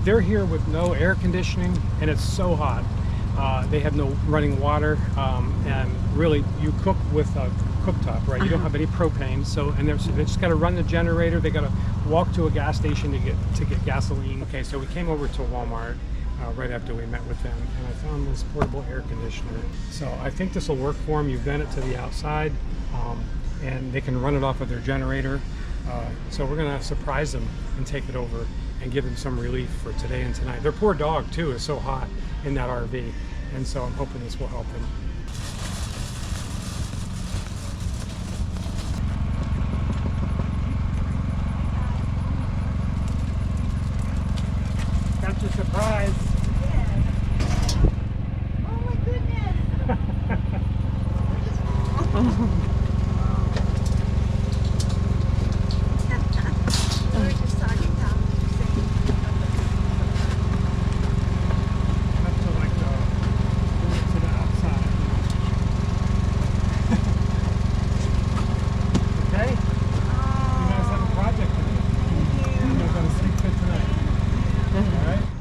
they're here with no air conditioning, and it's so hot. They have no running water, and really you cook with a cooktop, right? You don't have any propane, so they just got to run the generator. They got to walk to a gas station to get gasoline. Okay, so we came over to Walmart right after we met with them, and I found this portable air conditioner. So I think this will work for them. You vent it to the outside, and they can run it off of their generator. So we're gonna surprise them and take it over and give them some relief for today and tonight. Their poor dog too is so hot in that RV, and so I'm hoping this will help them. That's a surprise. Yeah. Oh my goodness.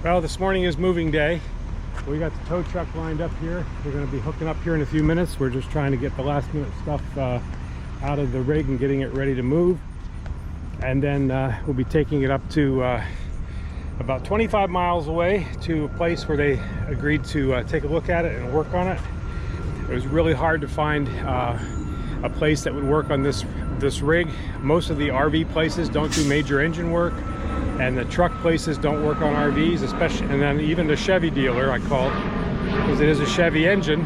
Well, this morning is moving day. We got the tow truck lined up here. We're going to be hooking up here in a few minutes. We're just trying to get the last minute stuff out of the rig and getting it ready to move. And then we'll be taking it up to about 25 miles away to a place where they agreed to take a look at it and work on it. It was really hard to find a place that would work on this rig. Most of the RV places don't do major engine work, and the truck places don't work on RVs, especially, and then even the Chevy dealer I called, because it is a Chevy engine,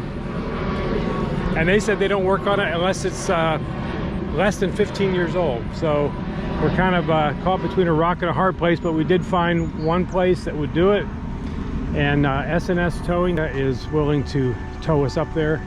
and they said they don't work on it unless it's less than 15 years old. So we're kind of caught between a rock and a hard place, but we did find one place that would do it, and S&S Towing is willing to tow us up there.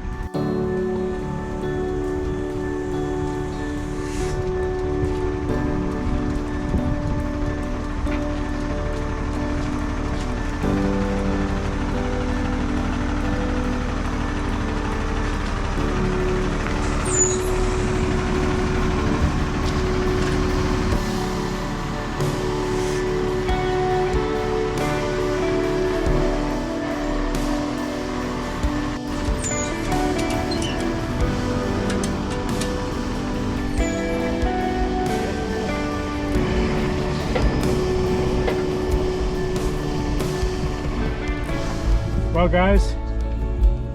Well guys,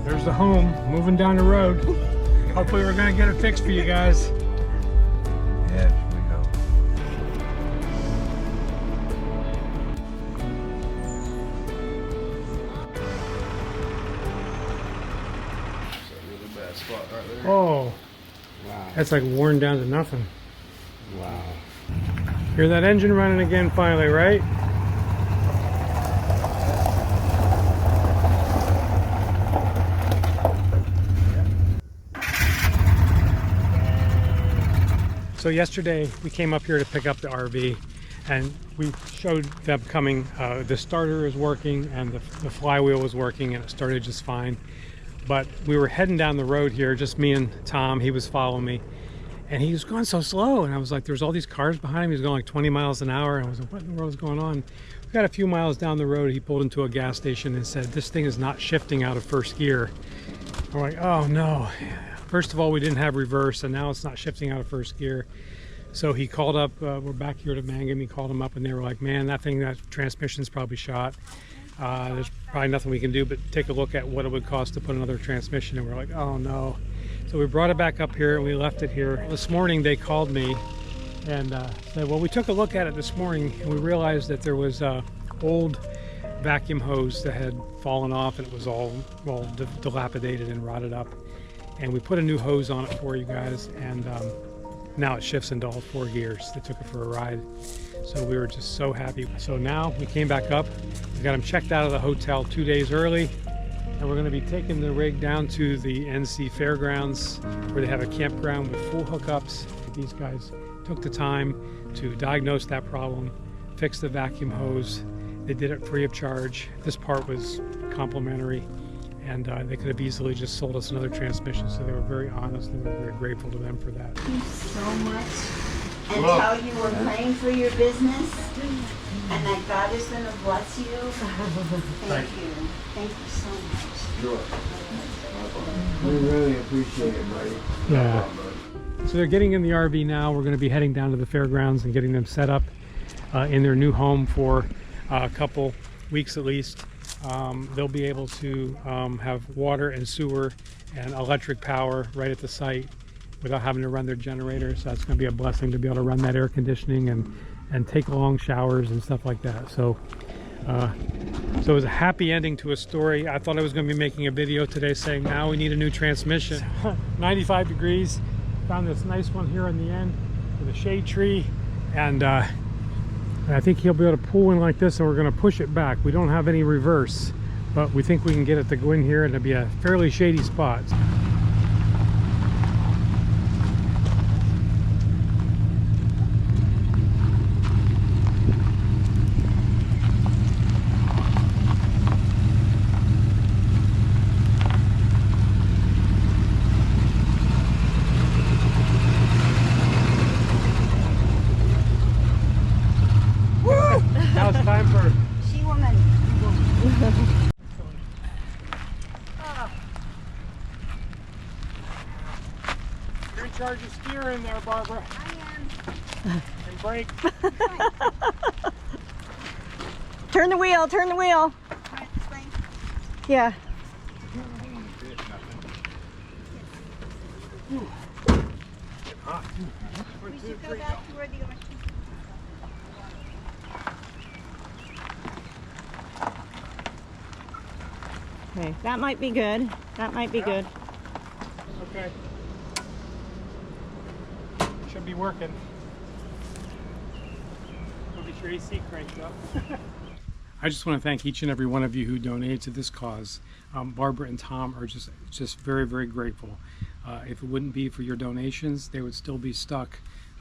there's the home, moving down the road. Hopefully we're gonna get it fixed for you guys. Yes, we hope. That's a really bad spot right there. Oh, Wow. that's like worn down to nothing. Wow. Hear that engine running again finally, right? So yesterday we came up here to pick up the RV, and we showed them coming. The starter is working and the flywheel was working, and it started just fine. But we were heading down the road here, just me and Tom. He was following me, and he was going so slow, and I was like, there's all these cars behind him. He was going like 20 miles an hour, and I was like, what in the world is going on? We got a few miles down the road. He pulled into a gas station and said, this thing is not shifting out of first gear. We're like, oh no. First of all, we didn't have reverse, and now it's not shifting out of first gear. So he called up, we're back here to Mangum. He called him up, and they were like, man, that transmission's probably shot. There's probably nothing we can do but take a look at what it would cost to put another transmission. And we're like, oh no. So we brought it back up here and we left it here. This morning they called me and said, well, we took a look at it this morning and we realized that there was old vacuum hose that had fallen off, and it was all dilapidated and rotted up. And we put a new hose on it for you guys, and now it shifts into all 4 gears. They took it for a ride. So we were just so happy. So now we came back up. We got them checked out of the hotel 2 days early, and we're going to be taking the rig down to the NC Fairgrounds, where they have a campground with full hookups. These guys took the time to diagnose that problem, fix the vacuum hose. They did it free of charge. This part was complimentary, and they could have easily just sold us another transmission. So they were very honest, and we're very grateful to them for that. Thank you so much. And how you were playing for your business. And that God is going to bless you. Thank you. Thank you so much. Sure. We really appreciate it, buddy. Yeah. So they're getting in the RV now. We're going to be heading down to the fairgrounds and getting them set up in their new home for a couple weeks at least. They'll be able to have water and sewer and electric power right at the site without having to run their generator. So that's going to be a blessing to be able to run that air conditioning and take long showers and stuff like that. So so it was a happy ending to a story. I thought I was going to be making a video today saying now we need a new transmission. 95 degrees. Found this nice one here in the end with a shade tree, and I think he'll be able to pull in like this, and we're going to push it back. We don't have any reverse, but we think we can get it to go in here, and it'll be a fairly shady spot. Now it's time for She-woman. you're in charge of steering there, Barbara, I am. and brake. Turn the wheel, turn the wheel. Right this way. Yeah. We should go back to where the electricity. Okay, that might be good. That might be good. Okay. Should be working. We'll be sure AC cranked up. I just want to thank each and every one of you who donated to this cause. Barbara and Tom are just very, very grateful. If it wouldn't be for your donations, they would still be stuck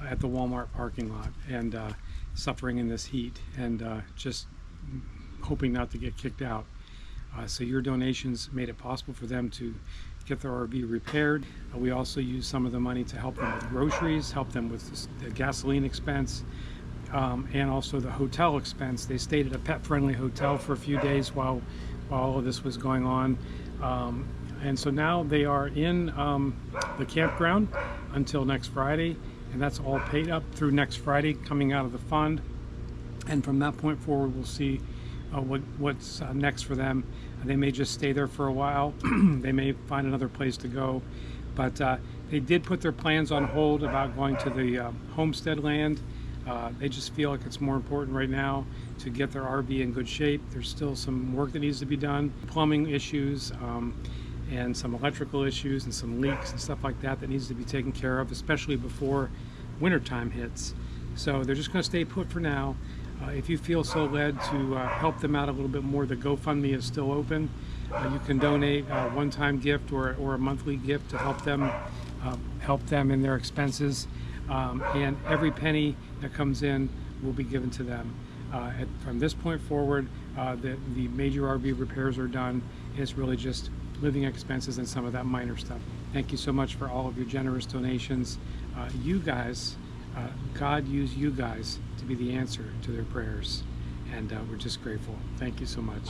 at the Walmart parking lot and suffering in this heat and just hoping not to get kicked out. So your donations made it possible for them to get their RV repaired. We also used some of the money to help them with groceries, help them with the gasoline expense, and also the hotel expense. They stayed at a pet-friendly hotel for a few days while all of this was going on. And so now they are in the campground until next Friday, and that's all paid up through next Friday coming out of the fund. And from that point forward, we'll see what's next for them. They may just stay there for a while. They may find another place to go, but they did put their plans on hold about going to the homestead land. They just feel like it's more important right now to get their RV in good shape. There's still some work that needs to be done, plumbing issues, and some electrical issues and some leaks and stuff like that needs to be taken care of, especially before wintertime hits. So they're just going to stay put for now. If you feel so led to help them out a little bit more, the GoFundMe is still open. You can donate a one-time gift or a monthly gift to help them in their expenses. And every penny that comes in will be given to them. From this point forward, the major RV repairs are done. It's really just living expenses and some of that minor stuff. Thank you so much for all of your generous donations. You guys, God used you guys to be the answer to their prayers, and we're just grateful. Thank you so much.